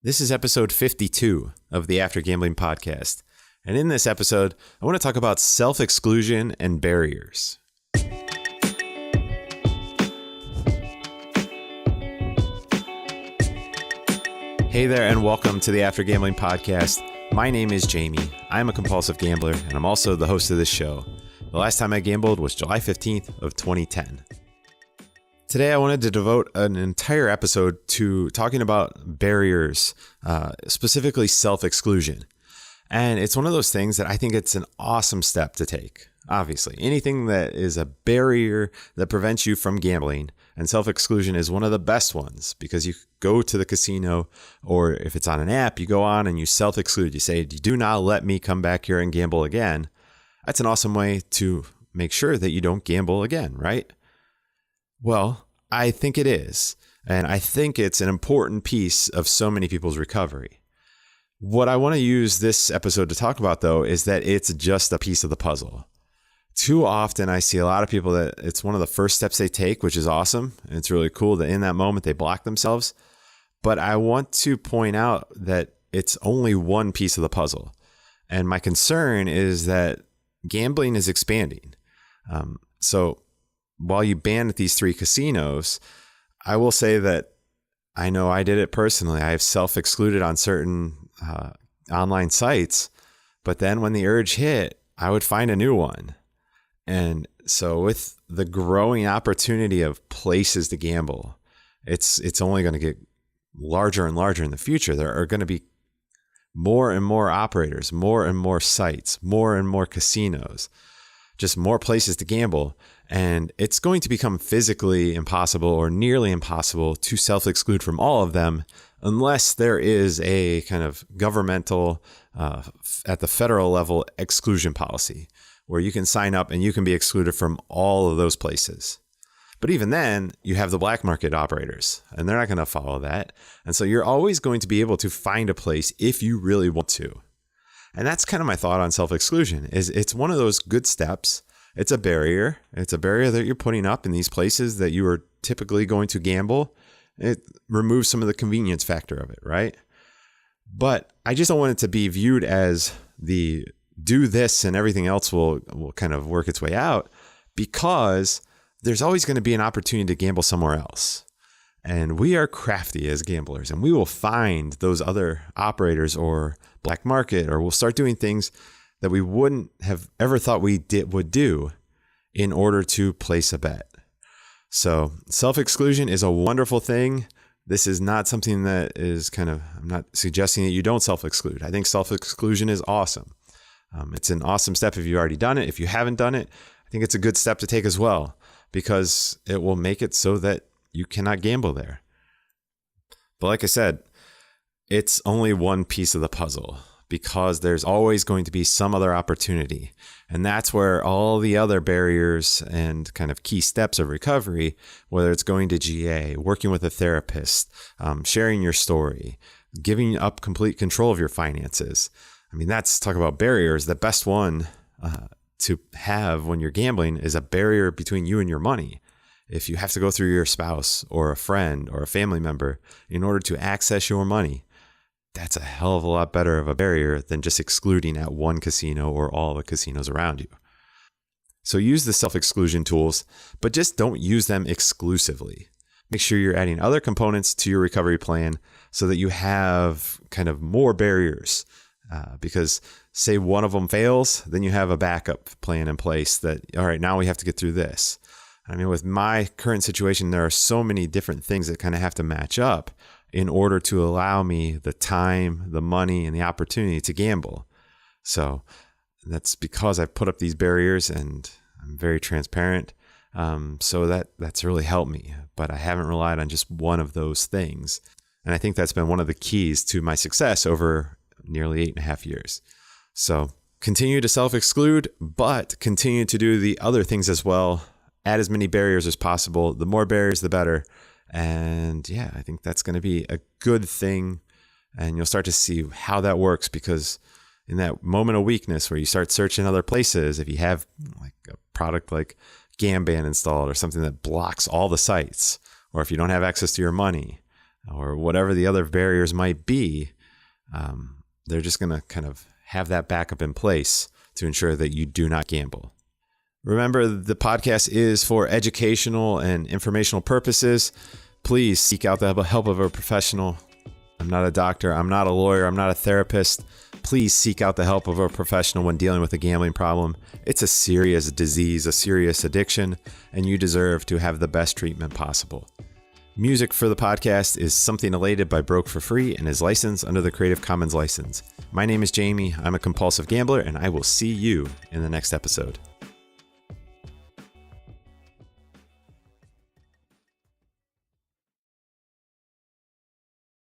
This is episode 52 of the After Gambling podcast. And in this episode, I want to talk about self-exclusion and barriers. Hey there, and welcome to the After Gambling podcast. My name is Jamie. I'm a compulsive gambler, and I'm also the host of this show. The last time I gambled was July 15th of 2010. Today, I wanted to devote an entire episode to talking about barriers, specifically self-exclusion. And it's one of those things that I think it's an awesome step to take. Obviously, anything that is a barrier that prevents you from gambling, and self-exclusion is one of the best ones because you go to the casino, or if it's on an app, you go on and you self-exclude. You say, do not let me come back here and gamble again. That's an awesome way to make sure that you don't gamble again, right? Well, I think it is, and I think it's an important piece of so many people's recovery. What I want to use this episode to talk about, though, is that it's just a piece of the puzzle. Too often, I see a lot of people that it's one of the first steps they take, which is awesome. And it's really cool that in that moment they block themselves. But I want to point out that it's only one piece of the puzzle. And my concern is that gambling is expanding. So while you ban at these 3 casinos, I will say that I know I did it personally. I have self-excluded on certain online sites, but then when the urge hit, I would find a new one. And so with the growing opportunity of places to gamble, it's only going to get larger and larger in the future. There are going to be more and more operators, more and more sites, more and more casinos, just more places to gamble. And it's going to become physically impossible or nearly impossible to self-exclude from all of them unless there is a kind of governmental, at the federal level, exclusion policy where you can sign up and you can be excluded from all of those places. But even then, you have the black market operators, and they're not going to follow that. And so you're always going to be able to find a place if you really want to. And that's kind of my thought on self-exclusion, is it's one of those good steps. It's a barrier. It's a barrier that you're putting up in these places that you are typically going to gamble. It removes some of the convenience factor of it, right? But I just don't want it to be viewed as the do this and everything else will kind of work its way out, because there's always going to be an opportunity to gamble somewhere else. And we are crafty as gamblers, and we will find those other operators or black market, or we'll start doing things that we wouldn't have ever thought would do in order to place a bet. So self-exclusion is a wonderful thing. This is not something that is I'm not suggesting that you don't self-exclude. I think self-exclusion is awesome. It's an awesome step if you've already done it. If you haven't done it, I think it's a good step to take as well, because it will make it so that you cannot gamble there. But like I said, it's only one piece of the puzzle, because there's always going to be some other opportunity. And that's where all the other barriers and kind of key steps of recovery, whether it's going to GA, working with a therapist, sharing your story, giving up complete control of your finances. I mean, talk about barriers. The best one to have when you're gambling is a barrier between you and your money. If you have to go through your spouse or a friend or a family member in order to access your money, that's a hell of a lot better of a barrier than just excluding at one casino or all the casinos around you. So use the self-exclusion tools, but just don't use them exclusively. Make sure you're adding other components to your recovery plan so that you have kind of more barriers. Because say one of them fails, then you have a backup plan in place that, all right, now we have to get through this. I mean, with my current situation, there are so many different things that kind of have to match up in order to allow me the time, the money, and the opportunity to gamble. So that's because I've put up these barriers and I'm very transparent. So that's really helped me, but I haven't relied on just one of those things. And I think that's been one of the keys to my success over nearly 8.5 years. So continue to self-exclude, but continue to do the other things as well. Add as many barriers as possible. The more barriers, the better. And yeah, I think that's going to be a good thing. And you'll start to see how that works, because in that moment of weakness where you start searching other places, if you have like a product like Gamban installed or something that blocks all the sites, or if you don't have access to your money, or whatever the other barriers might be, they're just going to kind of have that backup in place to ensure that you do not gamble. Remember, the podcast is for educational and informational purposes. Please seek out the help of a professional. I'm not a doctor. I'm not a lawyer. I'm not a therapist. Please seek out the help of a professional when dealing with a gambling problem. It's a serious disease, a serious addiction, and you deserve to have the best treatment possible. Music for the podcast is Something Elated by Broke for Free and is licensed under the Creative Commons license. My name is Jamie. I'm a compulsive gambler, and I will see you in the next episode.